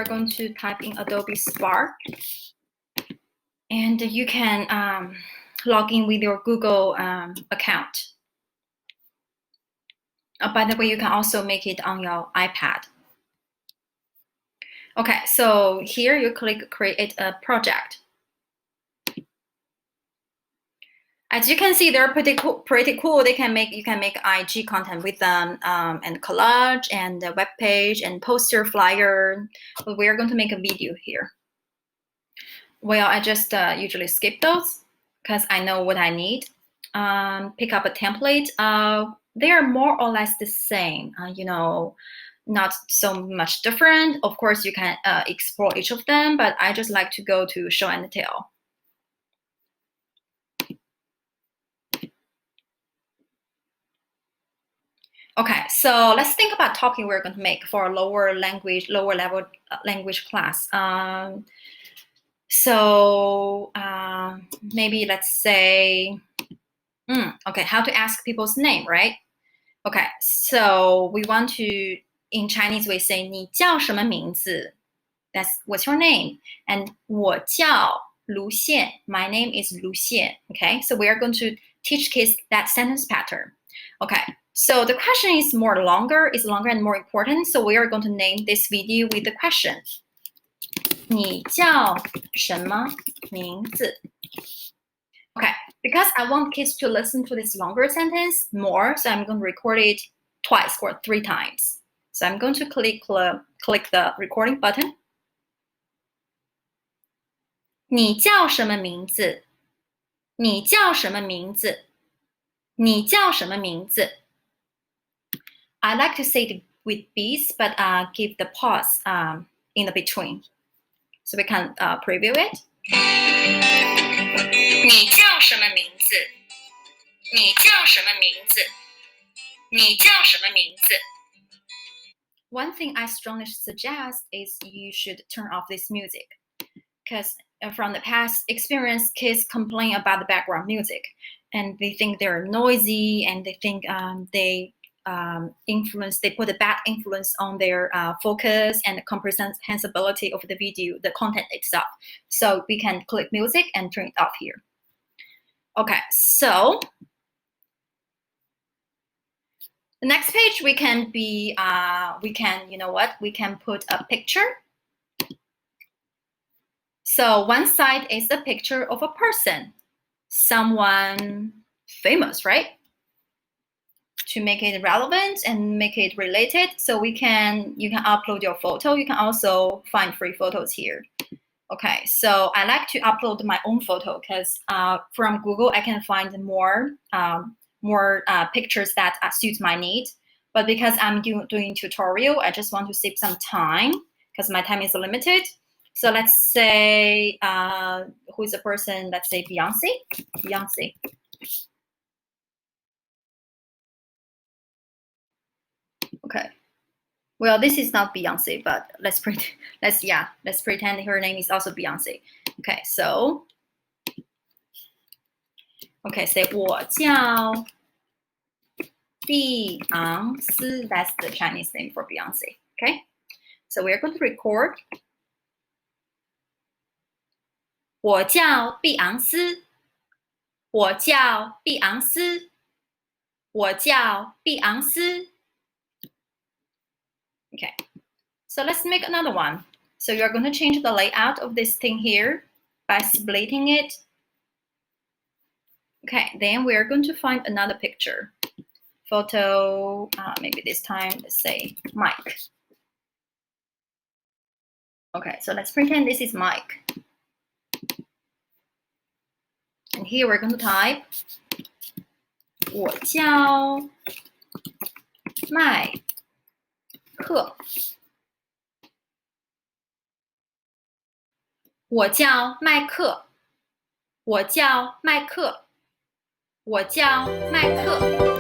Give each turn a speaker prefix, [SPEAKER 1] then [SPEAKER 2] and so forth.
[SPEAKER 1] are going to type in Adobe Spark. And you can log in with your Google account. By the way, you can also make it on your iPad. Okay, so here you click create a project. As you can see, they're pretty cool. You can make IG content with them, and collage and the web page and poster flyer. But we are going to make a video here. Well, I just usually skip those because I know what I need. Pick up a template. They are more or less the same. You know, not so much different. Of course, you can explore each of them, but I just like to go to show and tell. Okay, so let's think about topic we're going to make for a lower level language class. Maybe let's say, okay, how to ask people's name, right? Okay, so we want to, in Chinese we say 你叫什么名字? That's what's your name. And 我叫卢宪. My name is Lu Xian. Okay, so we are going to teach kids that sentence pattern. Okay, so the question is longer and more important. So we are going to name this video with the question. 你叫什么名字? Okay, because I want kids to listen to this longer sentence more, so I'm going to record it twice or 3 times. So I'm going to click the recording button. 你叫什么名字? 你叫什么名字? 你叫什么名字? I like to say it with beats, but give the pause in the between. So we can preview it. 你叫什么名字? 你叫什么名字? 你叫什么名字? One thing I strongly suggest is you should turn off this music, because from the past experience, kids complain about the background music, and they think they're noisy, and they think they put a bad influence on their focus and comprehensibility of the video, the content itself. So we can click music and turn it off here. Okay, so the next page we can put a picture. So one side is the picture of a person, someone famous, right? To make it relevant and make it related, so you can upload your photo. You can also find free photos here. Okay, so I like to upload my own photo because from Google I can find more pictures that suit my need. But because I'm doing tutorial, I just want to save some time because my time is limited. So let's say who is the person? Let's say Beyonce. Okay. Well, this is not Beyonce, but let's pretend her name is also Beyonce. Okay, so say 我叫碧昂斯. That's the Chinese name for Beyonce. Okay, so we're going to record. 我叫碧昂斯. 我叫碧昂斯. 我叫碧昂斯. Okay, so let's make another one. So you're going to change the layout of this thing here by splitting it. Okay, then we're going to find another picture. Photo, maybe this time, let's say Mike. Okay, so let's pretend this is Mike. And here we're going to type 我叫麦克. 我叫麦克. 我叫麦克. 我叫麦克.